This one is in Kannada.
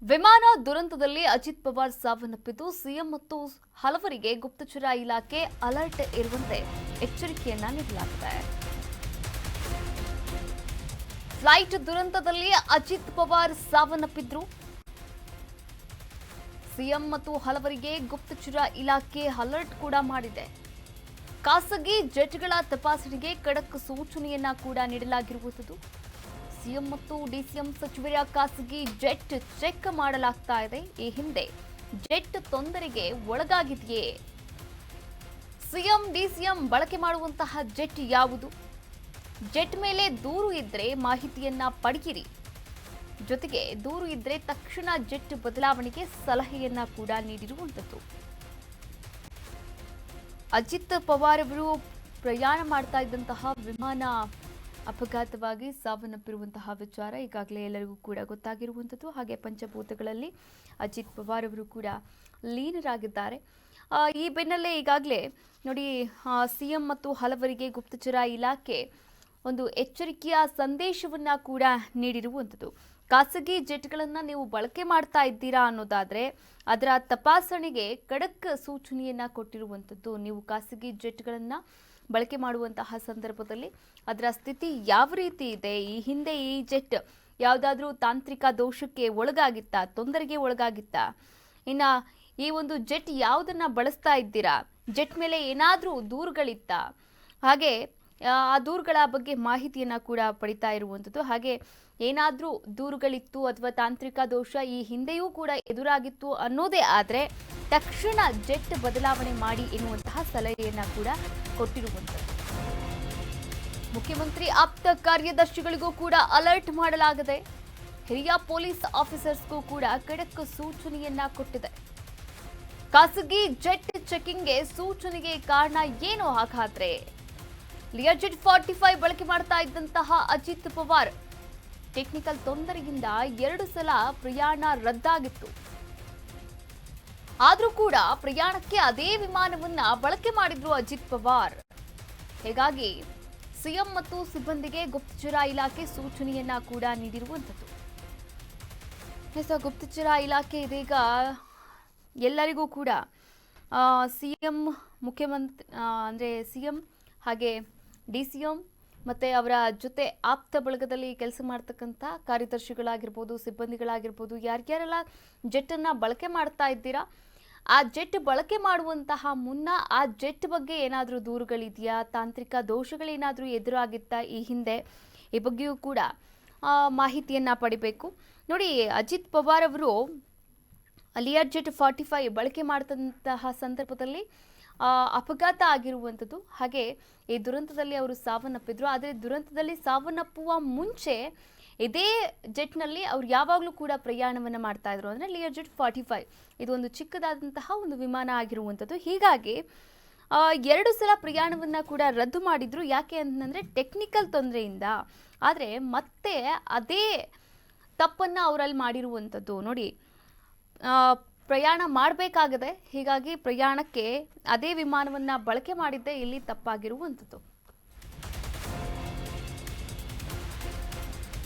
ವಿಮಾನ ದುರಂತದಲ್ಲಿ ಅಜಿತ್ ಪವಾರ್ ಸಾವನ್ನಪ್ಪಿದ್ದು ಸಿಎಂ ಮತ್ತು ಹಲವರಿಗೆ ಗುಪ್ತಚರ ಇಲಾಖೆ ಅಲರ್ಟ್ ಇರುವಂತೆ ಎಚ್ಚರಿಕೆಯನ್ನ ನೀಡಲಾಗಿದೆ. ಫ್ಲೈಟ್ ದುರಂತದಲ್ಲಿ ಅಜಿತ್ ಪವಾರ್ ಸಾವನ್ನಪ್ಪಿದ್ರು. ಸಿಎಂ ಮತ್ತು ಹಲವರಿಗೆ ಗುಪ್ತಚರ ಇಲಾಖೆ ಅಲರ್ಟ್ ಕೂಡ ಮಾಡಿದೆ. ಖಾಸಗಿ ಜೆಟ್ಗಳ ತಪಾಸಣೆಗೆ ಖಡಕ್ ಸೂಚನೆಯನ್ನ ಕೂಡ ನೀಡಲಾಗಿರುವುದು. ಸಿಎಂ ಮತ್ತು ಡಿಸಿಎಂ ಸಚಿವರ ಖಾಸಗಿ ಜೆಟ್ ಚೆಕ್ ಮಾಡಲಾಗ್ತಾ ಇದೆ. ಈ ಹಿಂದೆ ಜೆಟ್ ತೊಂದರೆಗೆ ಒಳಗಾಗಿದೆಯೇ? ಸಿಎಂ ಡಿಸಿಎಂ ಬಳಕೆ ಮಾಡುವಂತಹ ಜೆಟ್ ಯಾವುದು? ಜೆಟ್ ಮೇಲೆ ದೂರು ಇದ್ರೆ ಮಾಹಿತಿಯನ್ನ ಪಡೆಯಿರಿ. ಜೊತೆಗೆ ದೂರು ಇದ್ರೆ ತಕ್ಷಣ ಜೆಟ್ ಬದಲಾವಣೆಗೆ ಸಲಹೆಯನ್ನ ಕೂಡ ನೀಡಿರುವಂತದ್ದು. ಅಜಿತ್ ಪವಾರ್ ಅವರು ಪ್ರಯಾಣ ಮಾಡ್ತಾ ಇದ್ದಂತಹ ವಿಮಾನ ಅಪಘಾತವಾಗಿ ಸಾವನ್ನಪ್ಪಿರುವಂತಹ ವಿಚಾರ ಈಗಾಗಲೇ ಎಲ್ಲರಿಗೂ ಕೂಡ ಗೊತ್ತಾಗಿರುವಂಥದ್ದು. ಹಾಗೆ ಪಂಚಭೂತಗಳಲ್ಲಿ ಅಜಿತ್ ಪವಾರ್ ಅವರು ಕೂಡ ಲೀನರಾಗಿದ್ದಾರೆ. ಈ ಬೆನ್ನಲ್ಲೇ ಈಗಾಗಲೇ ನೋಡಿ ಸಿಎಂ ಮತ್ತು ಹಲವರಿಗೆ ಗುಪ್ತಚರ ಇಲಾಖೆ ಒಂದು ಎಚ್ಚರಿಕೆಯ ಸಂದೇಶವನ್ನ ಕೂಡ ನೀಡಿರುವಂಥದ್ದು. ಖಾಸಗಿ ಜೆಟ್ಗಳನ್ನು ನೀವು ಬಳಕೆ ಮಾಡ್ತಾ ಇದ್ದೀರಾ ಅನ್ನೋದಾದ್ರೆ ಅದರ ತಪಾಸಣೆಗೆ ಖಡಕ್ ಸೂಚನೆಯನ್ನ ಕೊಟ್ಟಿರುವಂಥದ್ದು. ನೀವು ಖಾಸಗಿ ಜೆಟ್ಗಳನ್ನು ಬಳಕೆ ಮಾಡುವಂತಹ ಸಂದರ್ಭದಲ್ಲಿ ಅದರ ಸ್ಥಿತಿ ಯಾವ ರೀತಿ ಇದೆ, ಈ ಹಿಂದೆ ಈ ಜೆಟ್ ಯಾವುದಾದ್ರೂ ತಾಂತ್ರಿಕ ದೋಷಕ್ಕೆ ಒಳಗಾಗಿತ್ತಾ, ತೊಂದರೆಗೆ ಒಳಗಾಗಿತ್ತಾ, ಇನ್ನು ಈ ಒಂದು ಜೆಟ್ ಯಾವುದನ್ನ ಬಳಸ್ತಾ ಇದ್ದೀರಾ, ಜೆಟ್ ಮೇಲೆ ಏನಾದರೂ ದೂರುಗಳಿತ್ತಾ, ಹಾಗೆ ಆ ದೂರುಗಳ ಬಗ್ಗೆ ಮಾಹಿತಿಯನ್ನ ಕೂಡ ಪಡಿತಾ ಇರುವಂಥದ್ದು. ಹಾಗೆ ಏನಾದರೂ ದೂರುಗಳಿತ್ತು ಅಥವಾ ತಾಂತ್ರಿಕ ದೋಷ ಈ ಹಿಂದೆಯೂ ಕೂಡ ಎದುರಾಗಿತ್ತು ಅನ್ನೋದೇ ಆದರೆ ತಕ್ಷಣ ಜೆಟ್ ಬದಲಾವಣೆ ಮಾಡಿ ಎನ್ನುವಂತಹ ಸಲಹೆಯನ್ನ ಕೂಡ ಕೊಟ್ಟಿರುವಂಥದ್ದು. ಮುಖ್ಯಮಂತ್ರಿ ಆಪ್ತ ಕಾರ್ಯದರ್ಶಿಗಳಿಗೂ ಕೂಡ ಅಲರ್ಟ್ ಮಾಡಲಾಗಿದೆ. ಹಿರಿಯ ಪೊಲೀಸ್ ಆಫೀಸರ್ಸ್ಗೂ ಕೂಡ ಖಡಕ್ ಸೂಚನೆಯನ್ನ ಕೊಟ್ಟಿದೆ. ಖಾಸಗಿ ಜೆಟ್ ಚೆಕಿಂಗ್ಗೆ ಸೂಚನೆಗೆ ಕಾರಣ ಏನು? ಹಾಗಾದ್ರೆ ಲಿಯರ್ಜೆಟ್ 45 ಬಳಕೆ ಮಾಡ್ತಾ ಇದ್ದಂತಹ ಅಜಿತ್ ಪವಾರ್ ಟೆಕ್ನಿಕಲ್ ತೊಂದರೆಯಿಂದ 2 ಸಲ ಪ್ರಯಾಣ ರದ್ದಾಗಿತ್ತು. ಆದ್ರೂ ಕೂಡ ಪ್ರಯಾಣಕ್ಕೆ ಅದೇ ವಿಮಾನವನ್ನ ಬಳಕೆ ಮಾಡಿದ್ರು ಅಜಿತ್ ಪವಾರ್. ಹೀಗಾಗಿ ಸಿಎಂ ಮತ್ತು ಸಿಬ್ಬಂದಿಗೆ ಗುಪ್ತಚರ ಇಲಾಖೆ ಸೂಚನೆಯನ್ನ ಕೂಡ ನೀಡಿರುವಂಥದ್ದು. ಗುಪ್ತಚರ ಇಲಾಖೆ ಇದೀಗ ಎಲ್ಲರಿಗೂ ಕೂಡ ಸಿಎಂ ಮುಖ್ಯಮಂತ್ರಿ ಅಂದ್ರೆ ಸಿಎಂ ಹಾಗೆ ಡಿಸಿಎಂ ಮತ್ತೆ ಅವರ ಜೊತೆ ಆಪ್ತ ಬಳಗದಲ್ಲಿ ಕೆಲಸ ಮಾಡ್ತಕ್ಕಂಥ ಕಾರ್ಯದರ್ಶಿಗಳಾಗಿರ್ಬೋದು, ಸಿಬ್ಬಂದಿಗಳಾಗಿರ್ಬೋದು, ಯಾರ್ಯಾರೆಲ್ಲ ಜೆಟ್ಟನ್ನು ಬಳಕೆ ಮಾಡ್ತಾ ಇದ್ದೀರಾ, ಆ ಜೆಟ್ ಬಳಕೆ ಮಾಡುವಂತಹ ಮುನ್ನ ಆ ಜೆಟ್ ಬಗ್ಗೆ ಏನಾದರೂ ದೂರುಗಳಿದೆಯಾ, ತಾಂತ್ರಿಕ ದೋಷಗಳೇನಾದರೂ ಎದುರಾಗಿತ್ತಾ ಈ ಹಿಂದೆ, ಈ ಬಗ್ಗೆಯೂ ಕೂಡ ಮಾಹಿತಿಯನ್ನ ಪಡಿಬೇಕು. ನೋಡಿ, ಅಜಿತ್ ಪವಾರ್ ಅವರು ಲಿಯರ್ಜೆಟ್ 45 ಬಳಕೆ ಮಾಡಿದಂತಹ ಸಂದರ್ಭದಲ್ಲಿ ಅಪಘಾತ ಆಗಿರುವಂಥದ್ದು. ಹಾಗೆ ಈ ದುರಂತದಲ್ಲಿ ಅವರು ಸಾವನ್ನಪ್ಪಿದ್ರು. ಆದರೆ ದುರಂತದಲ್ಲಿ ಸಾವನ್ನಪ್ಪುವ ಮುಂಚೆ ಇದೇ ಜೆಟ್ನಲ್ಲಿ ಅವ್ರು ಯಾವಾಗಲೂ ಕೂಡ ಪ್ರಯಾಣವನ್ನು ಮಾಡ್ತಾ ಇದ್ರು. ಅಂದರೆ ಲಿಯರ್ಜೆಟ್ 45 ಇದು ಒಂದು ಚಿಕ್ಕದಾದಂತಹ ಒಂದು ವಿಮಾನ ಆಗಿರುವಂಥದ್ದು. ಹೀಗಾಗಿ 2 ಸಲ ಪ್ರಯಾಣವನ್ನು ಕೂಡ ರದ್ದು ಮಾಡಿದ್ರು. ಯಾಕೆ ಅಂತಂದರೆ ಟೆಕ್ನಿಕಲ್ ತೊಂದರೆಯಿಂದ. ಆದರೆ ಮತ್ತೆ ಅದೇ ತಪ್ಪನ್ನು ಅವರಲ್ಲಿ ಮಾಡಿರುವಂಥದ್ದು. ನೋಡಿ, ಪ್ರಯಾಣ ಮಾಡಬೇಕಾಗದೆ, ಹೀಗಾಗಿ ಪ್ರಯಾಣಕ್ಕೆ ಅದೇ ವಿಮಾನವನ್ನು ಬಳಕೆ ಮಾಡಿದ್ದೇ ಇಲ್ಲಿ ತಪ್ಪಾಗಿರುವಂಥದ್ದು.